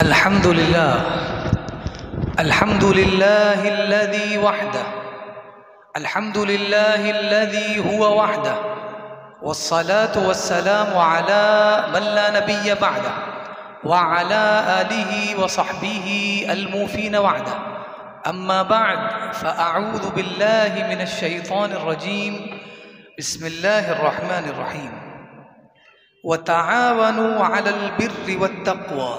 अल्हम्दुलिल्लाह अल्हम्दुलिल्लाहिल्लज़ी वहदह अल्हम्दुलिल्लाहिल्लज़ी हुवा वहदह वस्सलातु वस्सलामु अला मन ला नबिय्य बअदह व अला आलिहि व सहबिहि अल-मूफ़ीन वअदह अम्मा बअद फ़अऊज़ु बिल्लाहि मिनश शैतानिर रजीम बिस्मिल्लाहिर रहमानिर रहीम व तआवनु अलल बिर्रि वत्तक़्वा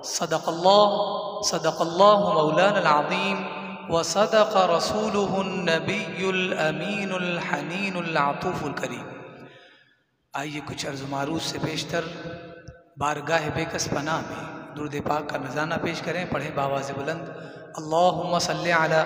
सदक़ल्लाहु मौलाना अज़ीम व सदक़ रसूलुहुन नबियुल अमीनुल हनीनुल अतूफ़ुल करीम। आइए कुछ अर्ज़ मारूफ़ से पेशतर बारगाह बेकस पनाह में दुरूद पाक का नज़ाना पेश करें। पढ़ें बावाज़ बुलंद अल्लाहुम्मा सल्लि अला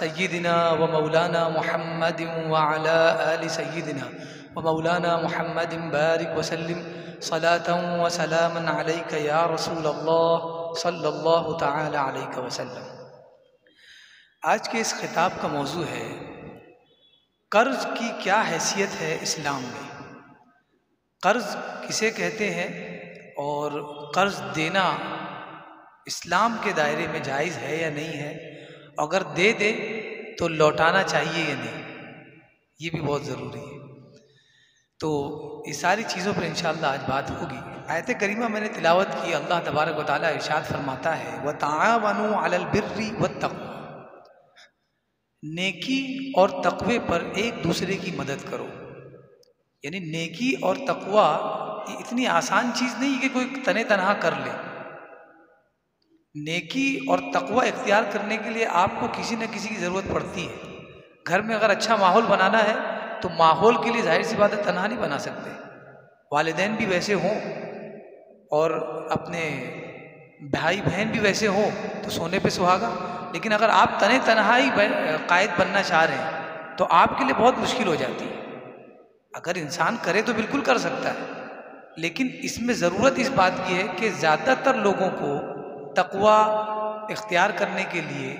सय्यिदिना व मौलाना मुहम्मदिन व अला आलि सय्यिदिना व मौलाना मुहम्मदिन बारिक व सल्लिम सलातन व सलामन अलैका या रसूल अल्लाह सल्लल्लाहु तआला अलैहि वसल्लम। आज के इस खिताब का मौजू है कर्ज की क्या हैसियत है इस्लाम में। कर्ज किसे कहते हैं और कर्ज देना इस्लाम के दायरे में जायज़ है या नहीं है, अगर दे दे तो लौटाना चाहिए या नहीं, ये भी बहुत ज़रूरी है। तो इस सारी चीज़ों पर इंशाअल्लाह आज बात होगी। आयत करीमा मैंने तिलावत की, अल्लाह तबारक व तआला इरशाद फरमाता है व तआवनु अलल बिर्रि वत्तक़्वा, नेकी और तक़वे पर एक दूसरे की मदद करो। यानी नेकी और तक़वा इतनी आसान चीज़ नहीं कि कोई तने तनहा कर ले। नेकी और तक़वा इख्तियार करने के लिए आपको किसी न किसी की ज़रूरत पड़ती है। घर में अगर अच्छा माहौल बनाना है तो माहौल के लिए जाहिर सी बात है तनहा नहीं बना सकते। वालिदैन भी वैसे हों और अपने भाई बहन भी वैसे हों तो सोने पे सुहागा। लेकिन अगर आप तने तनहा ही कायद बनना चाह रहे हैं तो आपके लिए बहुत मुश्किल हो जाती है। अगर इंसान करे तो बिल्कुल कर सकता है, लेकिन इसमें ज़रूरत इस बात की है कि ज़्यादातर लोगों को तक़वा इख्तियार करने के लिए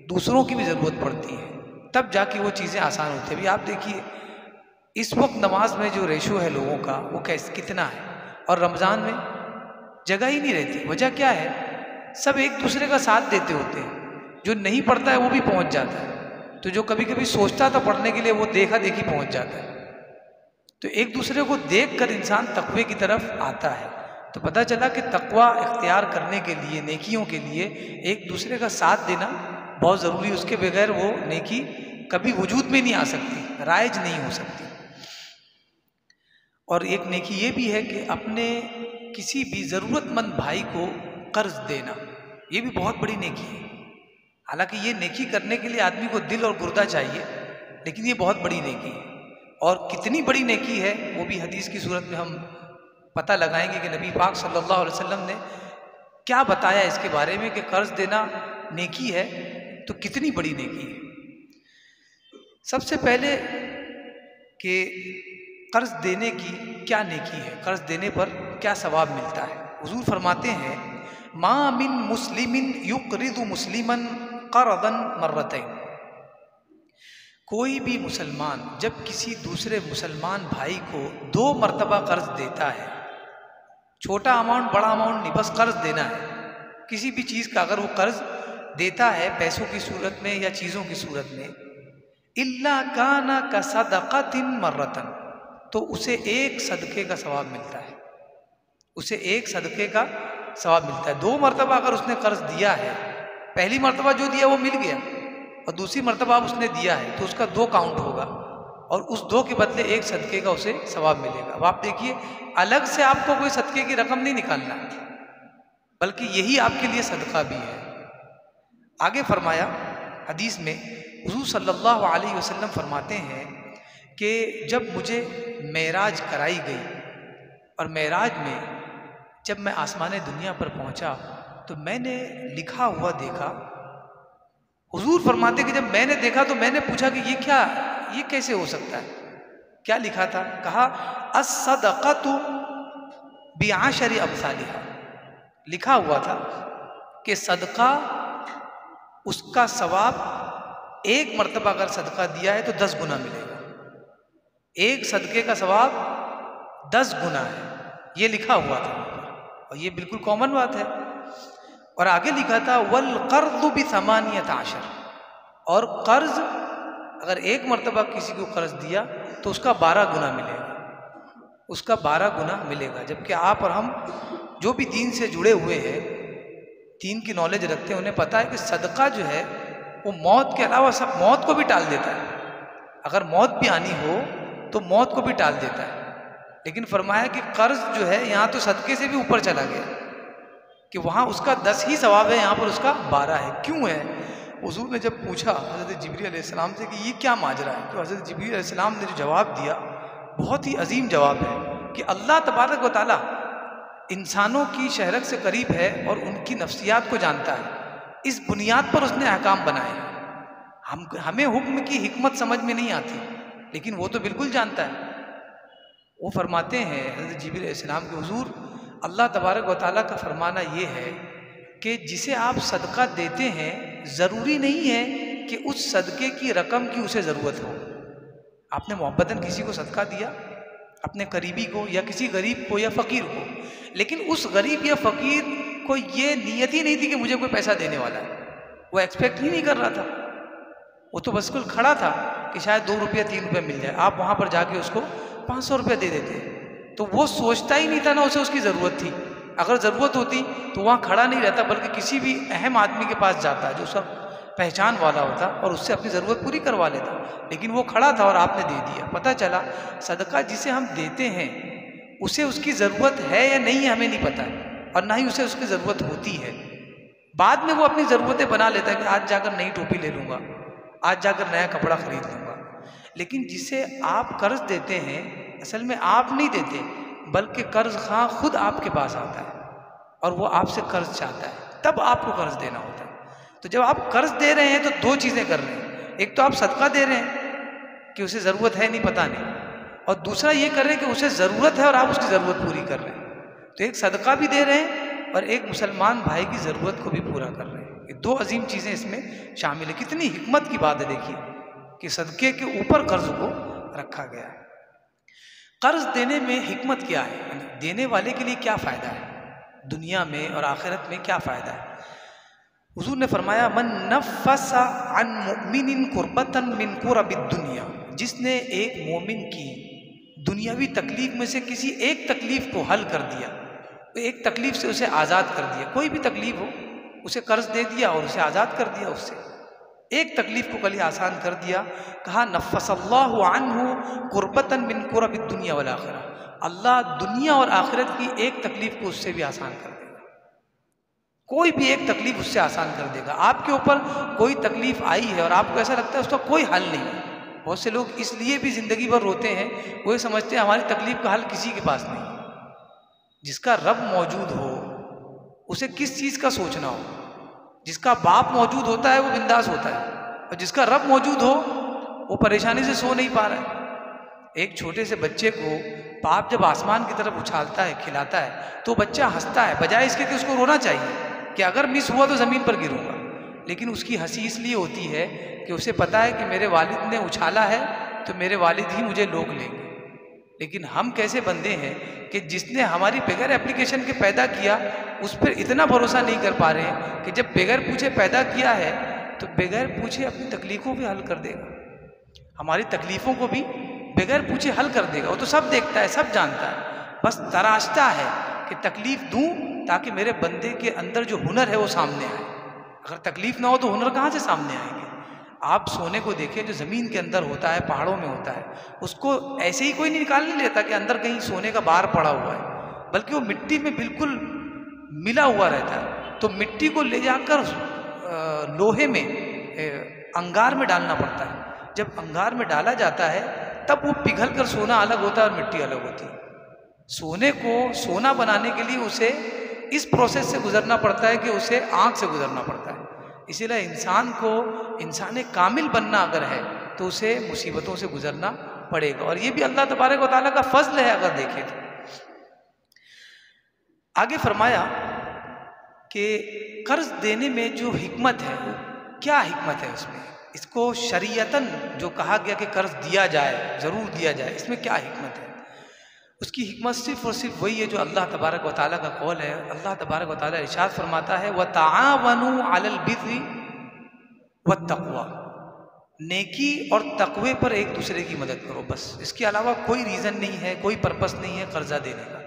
दूसरों की भी ज़रूरत पड़ती है, तब जाके वो चीज़ें आसान होती हैं। अभी आप देखिए इस वक्त नमाज में जो रेशो है लोगों का वो कितना है, और रमज़ान में जगह ही नहीं रहती। वजह क्या है? सब एक दूसरे का साथ देते होते हैं। जो नहीं पढ़ता है वो भी पहुंच जाता है, तो जो कभी कभी सोचता था पढ़ने के लिए वो देखा देखी पहुंच जाता है। तो एक दूसरे को देख कर इंसान तक़वे की तरफ आता है। तो पता चला कि तक़वा इख्तियार करने के लिए, नेकियों के लिए एक दूसरे का साथ देना बहुत ज़रूरी। उसके बगैर वो नेकी कभी वजूद में नहीं आ सकती, राइज नहीं हो सकती। और एक नेकी ये भी है कि अपने किसी भी ज़रूरतमंद भाई को कर्ज देना, ये भी बहुत बड़ी नेकी है। हालांकि ये नेकी करने के लिए आदमी को दिल और गुर्दा चाहिए, लेकिन ये बहुत बड़ी नेकी है। और कितनी बड़ी नेकी है वो भी हदीस की सूरत में हम पता लगाएंगे कि नबी पाक सल्लल्लाहु अलैहि वसल्लम ने क्या बताया इसके बारे में कि कर्ज देना नेकी है तो कितनी बड़ी नेकी है। सबसे पहले कि कर्ज देने की क्या नेकी है, कर्ज देने पर क्या सवाब मिलता है। हुजूर फरमाते हैं मा मिन मुस्लिमिन युक़रिदु मुस्लिमन क़रदन मर्रतैन, कोई भी मुसलमान जब किसी दूसरे मुसलमान भाई को 2 मरतबा कर्ज देता है, छोटा अमाउंट बड़ा अमाउंट नहीं, बस कर्ज देना है किसी भी चीज़ का, अगर वो कर्ज देता है पैसों की सूरत में या चीज़ों की सूरत में, इल्ला काना का सदक़तिन मर्रतन, तो उसे एक सदक़े का सवाब मिलता है। उसे एक सदक़े का सवाब मिलता है। 2 मरतबा अगर उसने कर्ज दिया है, पहली मरतबा जो दिया वो मिल गया और दूसरी मरतबा उसने दिया है तो उसका 2 काउंट होगा और उस 2 के बदले एक सदक़े का उसे सवाब मिलेगा। अब आप देखिए अलग से आपको कोई सदक़े की रकम नहीं निकालना, बल्कि यही आपके लिए सदका भी है। आगे फरमाया हदीस में हुज़ूर सल्लल्लाहु अलैहि वसल्लम फरमाते हैं कि जब मुझे मेराज कराई गई और मेराज में जब मैं आसमान दुनिया पर पहुंचा तो मैंने लिखा हुआ देखा। हुजूर फरमाते कि जब मैंने देखा तो मैंने पूछा कि ये क्या, ये कैसे हो सकता है, क्या लिखा था? कहा अस्सदक़तु बिअशरि अम्सालिहा, लिखा हुआ था कि सदका उसका सवाब 1 मरतबा अगर सदका दिया है तो 10 गुना मिलेगा। एक सदके का सवाब 10 गुना है, ये लिखा हुआ था और ये बिल्कुल कॉमन बात है। और आगे लिखा था वल कर्ज़ु बिसमानियत आशर, और कर्ज अगर एक मर्तबा किसी को कर्ज दिया तो उसका 12 गुना मिलेगा, उसका 12 गुना मिलेगा। जबकि आप और हम जो भी दीन से जुड़े हुए हैं, दीन की नॉलेज रखते हैं, उन्हें पता है कि सदका जो है वो मौत के अलावा सब, मौत को भी टाल देता है। अगर मौत भी आनी हो तो मौत को भी टाल देता है। लेकिन फरमाया कि कर्ज जो है यहाँ तो सदके से भी ऊपर चला गया, कि वहाँ उसका 10 ही सवाब है, यहाँ पर उसका 12 है। क्यों है? हुजूर ने जब पूछा हज़रत जिब्रील अलैहिस्सलाम से कि ये क्या माजरा है, तो हज़रत जिब्रील अलैहिस्सलाम ने जो जवाब दिया बहुत ही अजीम जवाब है कि अल्लाह तबारक व तआला इंसानों की शहरत से करीब है और उनकी नफ्सियात को जानता है। इस बुनियाद पर उसने अहकाम बनाए। हमें हुक्म की हिकमत समझ में नहीं आती, लेकिन वो तो बिल्कुल जानता है। वो फरमाते हैं हज़रत जिब्रील अलैहिस्सलाम के, हुजूर अल्लाह तबारक व तआला का फरमाना ये है कि जिसे आप सदका देते हैं ज़रूरी नहीं है कि उस सदके की रकम की उसे ज़रूरत हो। आपने मोहब्बतन किसी को सदका दिया, अपने करीबी को या किसी गरीब को या फ़कीर को, लेकिन उस गरीब या फ़कीर को ये नीयत ही नहीं थी कि मुझे कोई पैसा देने वाला है, वो एक्सपेक्ट ही नहीं कर रहा था। वो तो बस कुल खड़ा था कि शायद 2 रुपया 3 रुपया मिल जाए, आप वहाँ पर जाके उसको 500 रुपया दे देते। तो वो सोचता ही नहीं था ना उसे उसकी ज़रूरत थी। अगर ज़रूरत होती तो वहाँ खड़ा नहीं रहता, बल्कि किसी भी अहम आदमी के पास जाता जो सब पहचान वाला होता और उससे अपनी ज़रूरत पूरी करवा लेता। लेकिन वो खड़ा था और आपने दे दिया। पता चला सदका जिसे हम देते हैं उसे उसकी ज़रूरत है या नहीं है हमें नहीं पता है, और ना ही उसे उसकी ज़रूरत होती है। बाद में वो अपनी ज़रूरतें बना लेता है कि आज जाकर नई टोपी ले लूँगा, आज जाकर नया कपड़ा खरीद लूँगा। लेकिन जिसे आप कर्ज देते हैं, असल में आप नहीं देते, बल्कि कर्ज खां खुद आपके पास आता है और वो आपसे कर्ज चाहता है, तब आपको कर्ज देना होता है। तो जब आप कर्ज दे रहे हैं तो 2 चीज़ें कर रहे हैं। एक तो आप सदका दे रहे हैं कि उसे ज़रूरत है नहीं, पता नहीं, और दूसरा ये कर रहे हैं कि उसे ज़रूरत है और आप उसकी ज़रूरत पूरी कर रहे हैं। तो एक सदका भी दे रहे हैं और एक मुसलमान भाई की ज़रूरत को भी पूरा कर रहे हैं। ये 2 अजीम चीज़ें इसमें शामिल है। कितनी हिकमत की बात है, देखिए कि सदके के ऊपर कर्ज को रखा गया है। कर्ज देने में हिकमत क्या है, देने वाले के लिए क्या फ़ायदा है, दुनिया में और आखिरत में क्या फ़ायदा है। हुजूर ने फरमाया मन नफ़्फ़सा अन मुमिनिन कुर्बतन मिन कुरबिद दुनिया, जिसने एक मोमिन की दुनियावी तकलीफ में से किसी एक तकलीफ को हल कर दिया, एक तकलीफ से उसे आज़ाद कर दिया, कोई भी तकलीफ हो उसे कर्ज दे दिया और उसे आज़ाद कर दिया, उससे एक तकलीफ को कल आसान कर दिया। कहा नफ़्फ़सल्लाहु अन्हु कुर्बतन मिन कुरबिद दुनिया वल आखिरा, अल्लाह दुनिया और आखिरत की एक तकलीफ को उससे भी आसान कर देगा। कोई भी एक तकलीफ उससे आसान कर देगा। आपके ऊपर कोई तकलीफ आई है और आपको ऐसा लगता है उसका कोई हल नहीं है। बहुत से लोग इसलिए भी ज़िंदगी भर रोते हैं, वो ये समझते हैं हमारी तकलीफ का हल किसी के पास नहीं। जिसका रब मौजूद हो उसे किस चीज़ का सोचना हो। जिसका बाप मौजूद होता है वो बिंदास होता है, और जिसका रब मौजूद हो वो परेशानी से सो नहीं पा रहा है। एक छोटे से बच्चे को बाप जब आसमान की तरफ उछालता है, खिलाता है, तो बच्चा हंसता है, बजाय इसके कि उसको रोना चाहिए कि अगर मिस हुआ तो ज़मीन पर गिरूंगा। लेकिन उसकी हंसी इसलिए होती है कि उसे पता है कि मेरे वालिद ने उछाला है तो मेरे वालिद ही मुझे लोग लेंगे। लेकिन हम कैसे बंदे हैं कि जिसने हमारी बगैर एप्लीकेशन के पैदा किया उस पर इतना भरोसा नहीं कर पा रहे हैं कि जब बगैर पूछे पैदा किया है तो बगैर पूछे अपनी तकलीफ़ों भी हल कर देगा, हमारी तकलीफ़ों को भी बगैर पूछे हल कर देगा। वो तो सब देखता है, सब जानता है, बस तराशता है कि तकलीफ़ दूं ताकि मेरे बंदे के अंदर जो हुनर है वो सामने आए। अगर तकलीफ़ ना हो तो हुनर कहाँ से सामने आएंगे। आप सोने को देखें, जो ज़मीन के अंदर होता है, पहाड़ों में होता है, उसको ऐसे ही कोई नहीं निकाल नहीं लेता कि अंदर कहीं सोने का बार पड़ा हुआ है, बल्कि वो मिट्टी में बिल्कुल मिला हुआ रहता है। तो मिट्टी को ले जाकर लोहे में अंगार में डालना पड़ता है। जब अंगार में डाला जाता है तब वो पिघल कर सोना अलग होता है और मिट्टी अलग होती है। सोने को सोना बनाने के लिए उसे इस प्रोसेस से गुजरना पड़ता है कि उसे आँख से गुजरना पड़ता है। इसीलिए इंसान को इंसान कामिल बनना अगर है तो उसे मुसीबतों से गुजरना पड़ेगा, और ये भी अल्लाह तबारक व तआला का फजल है अगर देखें तो। आगे फरमाया कि कर्ज देने में जो हिकमत है, क्या हिकमत है उसमें, इसको शरीयतन जो कहा गया कि कर्ज दिया जाए, ज़रूर दिया जाए, इसमें क्या हिकमत है। उसकी हिकमत सिर्फ और सिर्फ वही है जो अल्लाह तबारक व तआला का कौल है। अल्लाह तबारक व तआला इरशाद फरमाता है, व तआवनु अलल बिर्रि व तक़वा, नेकी और तकवे पर एक दूसरे की मदद करो। बस इसके अलावा कोई रीज़न नहीं है, कोई पर्पस नहीं है कर्जा देने का।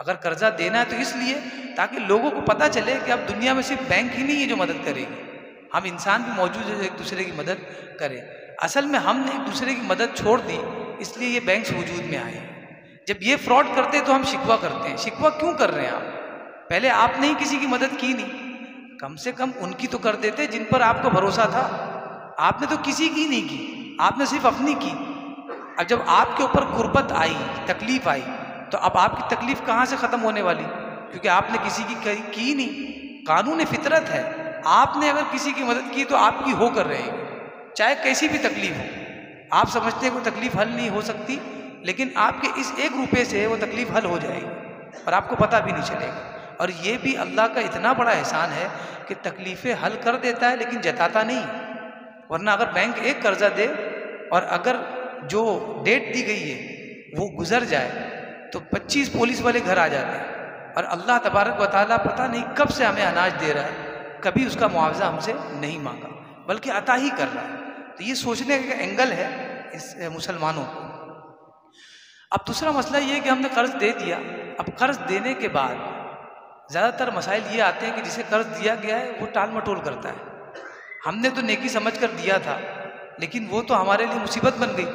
अगर कर्जा देना है तो इसलिए ताकि लोगों को पता चले कि अब दुनिया में सिर्फ बैंक ही नहीं है जो मदद करेगी, हम इंसान भी मौजूद है जो एक दूसरे की मदद करें। असल में हमने एक दूसरे की मदद छोड़ दी, इसलिए ये बैंक्स वजूद में आए। जब ये फ्रॉड करते तो हम शिकवा करते हैं। शिकवा क्यों कर रहे हैं आप? पहले आपने ही किसी की मदद की नहीं, कम से कम उनकी तो कर देते जिन पर आपको भरोसा था। आपने तो किसी की नहीं की, आपने सिर्फ अपनी की। अब जब आपके ऊपर गुर्बत आई, तकलीफ आई, तो अब आपकी तकलीफ कहाँ से ख़त्म होने वाली? क्योंकि आपने किसी की नहीं। कानून फितरत है, आपने अगर किसी की मदद की तो आपकी हो कर रहेगी, चाहे कैसी भी तकलीफ हो। आप समझते हैं कोई तकलीफ हल नहीं हो सकती, लेकिन आपके इस एक रुपये से वो तकलीफ हल हो जाएगी और आपको पता भी नहीं चलेगा। और ये भी अल्लाह का इतना बड़ा एहसान है कि तकलीफ़ें हल कर देता है लेकिन जताता नहीं। वरना अगर बैंक एक कर्जा दे और अगर जो डेट दी गई है वो गुजर जाए तो 25 पुलिस वाले घर आ जाते हैं। और अल्लाह तबारक व तआला पता नहीं कब से हमें अनाज दे रहा है, कभी उसका मुआवजा हमसे नहीं मांगा बल्कि अता ही कर रहा है। तो ये सोचने का एंगल है इस मुसलमानों को। अब दूसरा मसला ये है कि हमने कर्ज दे दिया। अब कर्ज देने के बाद ज़्यादातर मसाइल ये आते हैं कि जिसे कर्ज दिया गया है वो टाल मटोल करता है। हमने तो नेकी समझ कर दिया था, लेकिन वो तो हमारे लिए मुसीबत बन गई।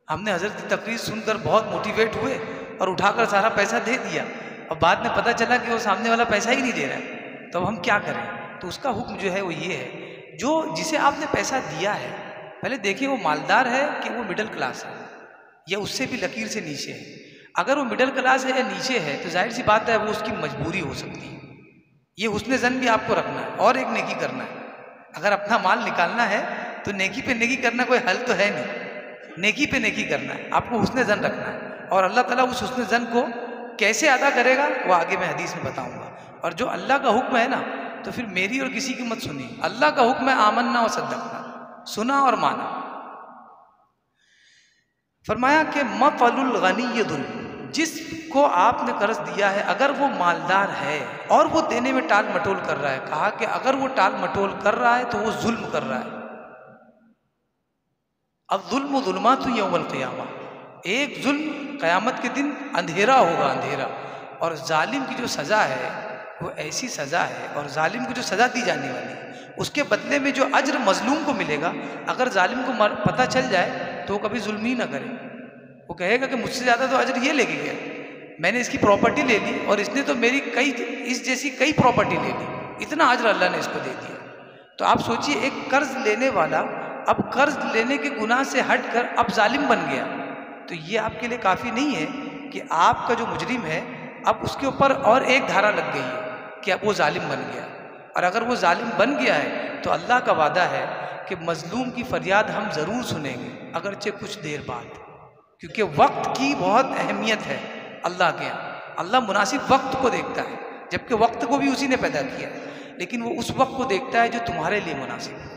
हमने हज़रत की तकरीर सुनकर बहुत मोटिवेट हुए और उठाकर सारा पैसा दे दिया, और बाद में पता चला कि वो सामने वाला पैसा ही नहीं दे रहा है। तो अब हम क्या करें? तो उसका हुक्म जो है वो ये है, जो जिसे आपने पैसा दिया है पहले देखिए वो मालदार है कि वो मिडिल क्लास है या उससे भी लकीर से नीचे है। अगर वो मिडिल क्लास है या नीचे है तो जाहिर सी बात है वो उसकी मजबूरी हो सकती है। ये हुस्न ज़न भी आपको रखना है और एक नेकी करना है। अगर अपना माल निकालना है तो नेकी पे नेकी करना कोई हल तो है नहीं, नेकी पे नेकी करना है, आपको हुस्न ज़न रखना है। और अल्लाह ताला उस हुस्न ज़न को कैसे अदा करेगा वो आगे मैं हदीस में बताऊंगा। और जो अल्लाह का हुक्म है ना, तो फिर मेरी और किसी की मत सुनिए। अल्लाह का हुक्म है आमन्ना व सद्दक़ना, सुना और माना। फरमाया कि मफ़लुल गनीय्युल, जिसको आपने कर्ज दिया है अगर वो मालदार है और वो देने में टाल मटोल कर रहा है, कहा कि अगर वो टाल मटोल कर रहा है तो वो जुल्म कर रहा है। अब जुल्म जुल्मातु यौमल क़ियामा, एक जुल्म क़यामत के दिन अंधेरा होगा, अंधेरा। और जालिम की जो सज़ा है वो ऐसी सज़ा है, और जालिम को जो सज़ा दी जाने वाली है उसके बदले में जो अज्र मजलूम को मिलेगा, अगर जालिम को पता चल जाए तो वो कभी जुल्म ही ना करे। वो कहेगा कि मुझसे ज़्यादा तो अज्र ये लेके गया, मैंने इसकी प्रॉपर्टी ले ली और इसने तो मेरी इस जैसी कई प्रॉपर्टी ले ली, इतना अज्र अल्लाह ने इसको दे दिया। तो आप सोचिए एक कर्ज लेने वाला अब कर्ज लेने के गुनाह से हटकर अब जालिम बन गया, तो ये आपके लिए काफ़ी नहीं है कि आपका जो मुजरिम है अब उसके ऊपर और एक धारा लग गई है कि अब वो जालिम बन गया। और अगर वो जालिम बन गया है तो अल्लाह का वादा है कि मजलूम की फरियाद हम ज़रूर सुनेंगे, अगरचे कुछ देर बाद, क्योंकि वक्त की बहुत अहमियत है अल्लाह के यहाँ। अल्लाह मुनासिब वक्त को देखता है, जबकि वक्त को भी उसी ने पैदा किया है, लेकिन वो उस वक्त को देखता है जो तुम्हारे लिए मुनासिब है।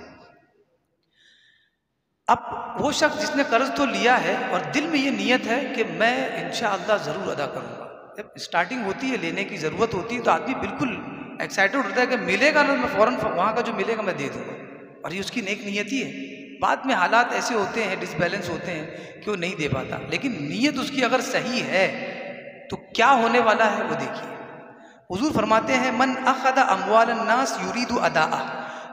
अब वो शख्स जिसने कर्ज तो लिया है और दिल में ये नीयत है कि मैं इंशाअल्लाह ज़रूर अदा करूँगा। जब स्टार्टिंग होती है, लेने की ज़रूरत होती है, तो आदमी बिल्कुल एक्साइटेड होता है कि मिलेगा ना, मैं फ़ौरन वहाँ का जो मिलेगा मैं दे दूँगा, और ये उसकी नेक नीयत ही है। बाद में हालात ऐसे होते हैं, डिसबैलेंस होते हैं कि वो नहीं दे पाता, लेकिन नीयत उसकी अगर सही है तो क्या होने वाला है वो देखिए। हुजूर फरमाते हैं मन अखदा अमवालन नास युरीदु अदाअ,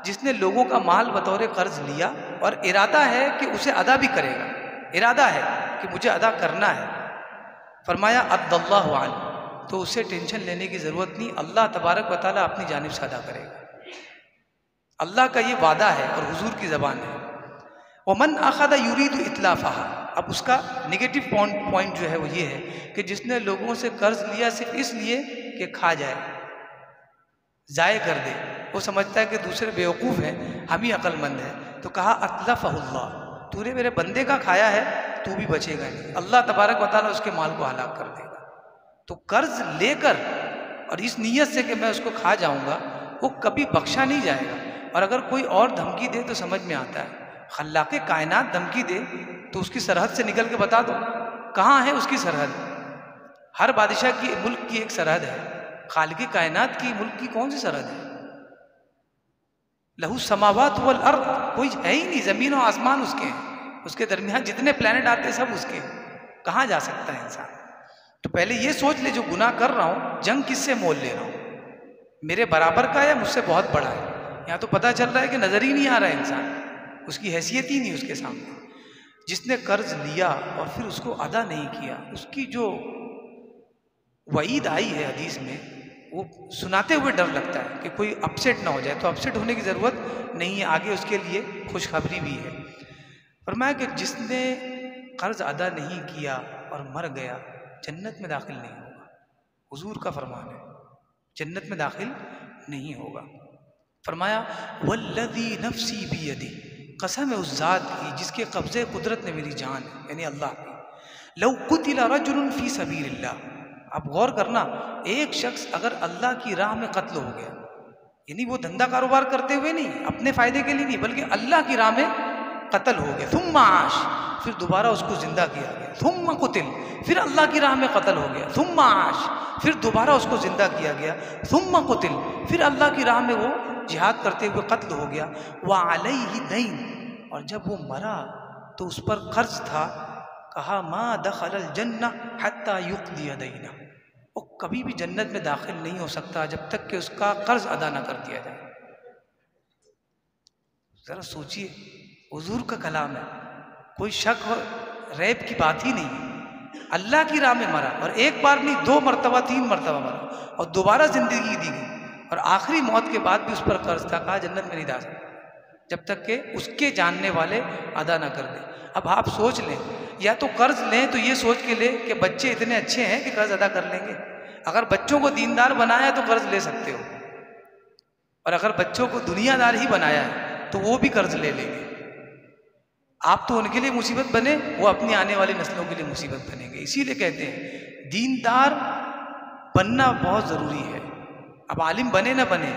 जिसने लोगों का माल बतौर कर्ज लिया और इरादा है कि उसे अदा भी करेगा, इरादा है कि मुझे अदा करना है, फरमाया अद्दल्लाहु अन्हु, तो उसे टेंशन लेने की ज़रूरत नहीं, अल्लाह तबारक व तआला अपनी जानिब से अदा करेगा। अल्लाह का ये वादा है और हुजूर की ज़बान है। वमन अखदा युरीदु इतलाफ़हा, अब उसका नेगेटिव पॉइंट जो है वो ये है कि जिसने लोगों से कर्ज लिया सिर्फ इसलिए कि खा जाए, ज़ाय कर दे, वो समझता है कि दूसरे बेवकूफ़ हैं, हम ही अक्लमंद हैं, तो कहा अतलफ़हुल्लाह, तूने मेरे बंदे का खाया है, तू भी बचेगा नहीं, अल्लाह तबारक व तआला उसके माल को हलाक कर देगा। तो कर्ज लेकर और इस नीयत से कि मैं उसको खा जाऊंगा, वो कभी बख्शा नहीं जाएगा। और अगर कोई और धमकी दे तो समझ में आता है, खल्लाक़े कायनात धमकी दे तो उसकी सरहद से निकल के बता दो, कहाँ है उसकी सरहद? हर बादशाह की मुल्क की एक सरहद है, खालिक कायनात की मुल्क की कौन सी सरहद है? लहू समावात वल अर्द, कोई है ही नहीं, जमीन और आसमान उसके हैं, उसके दरमियान जितने प्लेनेट आते हैं सब उसके हैं, कहाँ जा सकता है इंसान? तो पहले ये सोच ले, जो गुनाह कर रहा हूँ जंग किससे मोल ले रहा हूँ, मेरे बराबर का या मुझसे बहुत बड़ा है? यहाँ तो पता चल रहा है कि नजर ही नहीं आ रहा है इंसान, उसकी हैसियत ही नहीं उसके सामने। जिसने कर्ज लिया और फिर उसको अदा नहीं किया, उसकी जो वईद आई है हदीस में, वो सुनाते हुए डर लगता है कि कोई अपसेट ना हो जाए। तो अपसेट होने की ज़रूरत नहीं है, आगे उसके लिए खुशखबरी भी है। फरमाया कि जिसने कर्ज अदा नहीं किया और मर गया जन्नत में दाखिल नहीं होगा। हुजूर का फरमान है, जन्नत में दाखिल नहीं होगा। फरमाया वल्लज़ी नफ्सी बियदी, कसम है उस ज़ात की जिसके कब्ज़े कुदरत ने मेरी जान है, यानी अल्लाह की। लौ कुतिला रजुलुन फी सबीलिल्लाह, आप गौर करना, एक शख्स अगर अल्लाह की राह में कत्ल हो गया, यानी वो धंधा कारोबार करते हुए नहीं, अपने फायदे के लिए नहीं, बल्कि अल्लाह की राह में कत्ल हो गया, थुम्मा आश, फिर दोबारा उसको जिंदा किया गया, थुम्मा कुतिल, फिर अल्लाह की राह में कत्ल हो गया, थुम्मा आश, फिर दोबारा उसको जिंदा किया गया, थुम्मा कुतिल, फिर अल्लाह की राह में वो जिहाद करते हुए कत्ल हो गया, व अलैहि दैन, और जब वो मरा तो उस पर कर्ज था, कहा मा दखलल जन्नह हत्ता युक़दिया दैना, वो कभी भी जन्नत में दाखिल नहीं हो सकता जब तक कि उसका कर्ज अदा ना कर दिया जाए। जरा सोचिए, हुजूर का कलाम है, कोई शक और रैब की बात ही नहीं है। अल्लाह की राह में मरा, और एक बार नहीं, 2 मरतबा 3 मरतबा मरा, और दोबारा जिंदगी दी गई, और आखिरी मौत के बाद भी उस पर कर्ज था, कहा जन्नत में नहीं जा सकता जब तक कि उसके जानने वाले अदा ना कर दे। अब आप सोच लें, या तो कर्ज लें तो ये सोच के ले कि बच्चे इतने अच्छे हैं कि कर्ज अदा कर लेंगे। अगर बच्चों को दीनदार बनाया तो कर्ज ले सकते हो, और अगर बच्चों को दुनियादार ही बनाया है तो वो भी कर्ज ले लेंगे। आप तो उनके लिए मुसीबत बने, वो अपनी आने वाली नस्लों के लिए मुसीबत बनेंगे। इसीलिए कहते हैं दीनदार बनना बहुत ज़रूरी है। अब आलिम बने ना बने,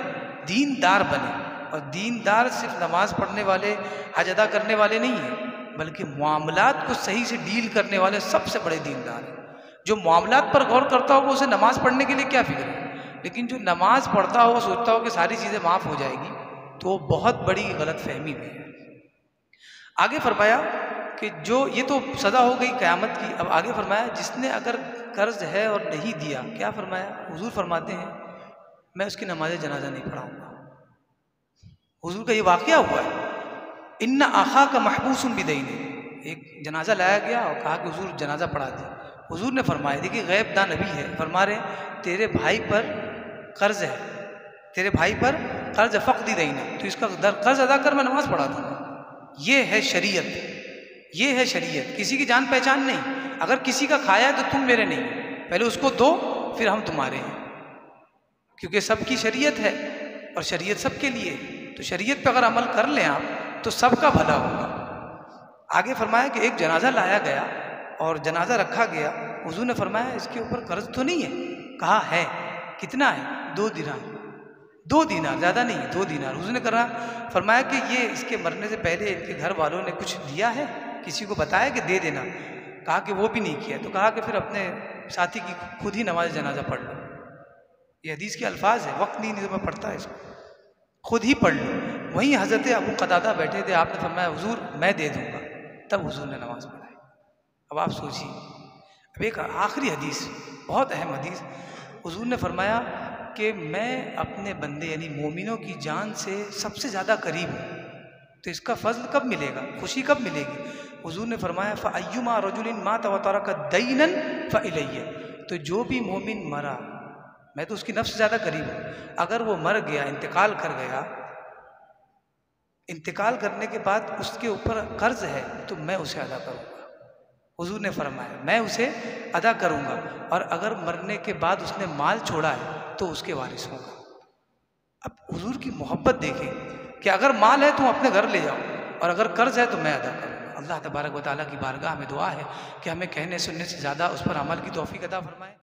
दीनदार बने, और दीनदार सिर्फ नमाज पढ़ने वाले, हज अदा करने वाले नहीं है, बल्कि मामलात को सही से डील करने वाले सबसे बड़े दीनदार हैं। जो मामलात पर गौर करता होगा उसे नमाज पढ़ने के लिए क्या फिक्र है, लेकिन जो नमाज पढ़ता हो, सोचता हो कि सारी चीज़ें माफ़ हो जाएगी, तो वो बहुत बड़ी गलत फहमी में है। आगे फरमाया कि जो, ये तो सज़ा हो गई क़यामत की। अब आगे फरमाया जिसने अगर कर्ज है और नहीं दिया, क्या फरमाया? हुजूर फरमाते हैं मैं उसकी नमाज जनाजा नहीं पढ़ाऊँगा। हुजूर का ये वाक़या हुआ है। इन्ना आखा का महबूसुन बिदैने, एक जनाजा लाया गया और कहा कि हुजूर जनाजा पढ़ा दे। हुजूर ने फरमाया, देखिए गैब दा नबी है, फरमा रहे तेरे भाई पर कर्ज है, तेरे भाई पर कर्ज फ़क़्दी दैना, तो इसका कर्ज अदा कर, मैं नमाज पढ़ा दूँगा। ये है शरीयत, ये है शरीयत, किसी की जान पहचान नहीं। अगर किसी का खाया है तो तुम मेरे नहीं, पहले उसको दो फिर हम तुम्हारे हैं, क्योंकि सबकी शरीयत है और शरीयत सबके लिए। तो शरीयत पे अगर अमल कर लें आप तो सबका भला होगा। आगे फरमाया कि एक जनाजा लाया गया और जनाजा रखा गया। हुजूर ने फरमाया इसके ऊपर कर्ज तो नहीं है? कहा है। कितना है? 2 दिनार। 2 दिनार, ज़्यादा नहीं, 2 दिनार। हुजूर ने कहा, फरमाया कि ये इसके मरने से पहले इनके घर वालों ने कुछ दिया है, किसी को बताया कि दे देना? कहा कि वो भी नहीं किया। तो कहा कि फिर अपने साथी की खुद ही नमाज जनाजा पढ़ लो। ये हदीस के अल्फाज है, वक्त नहीं तो मैं पढ़ता है इसको, खुद ही पढ़ लो। वहीं हज़रत अबू क़तादा बैठे थे, आपने फरमाया हुजूर मैं दे दूँगा, तब हुजूर ने नमाज पढ़ाई। अब आप सोचिए, अब एक आखिरी हदीस, बहुत अहम हदीस, हुजूर ने फरमाया कि मैं अपने बंदे यानी मोमिनों की जान से सबसे ज़्यादा करीब हूँ, तो इसका फजल कब मिलेगा, खुशी कब मिलेगी? हुजूर ने फरमाया फ़अय्युमा रजुलिन मात व तरका दैनन फ़इलैया, तो जो भी मोमिन मरा, मैं तो उसकी नफ्स से ज़्यादा करीब हूँ, अगर वो मर गया, इंतकाल कर गया, इंतकाल करने के बाद उसके ऊपर कर्ज है तो मैं उसे अदा करूँगा। हुजूर ने फरमाया मैं उसे अदा करूँगा, और अगर मरने के बाद उसने माल छोड़ा है तो उसके वारिस होगा। अब हुजूर की मोहब्बत देखें कि अगर माल है तुम अपने घर ले जाओ, और अगर कर्ज है तो मैं अदा करूँगा। अल्लाह तबारक व तआला की बारगाह में दुआ है कि हमें कहने सुनने से ज़्यादा उस पर अमल की तौफीक अता फरमाए।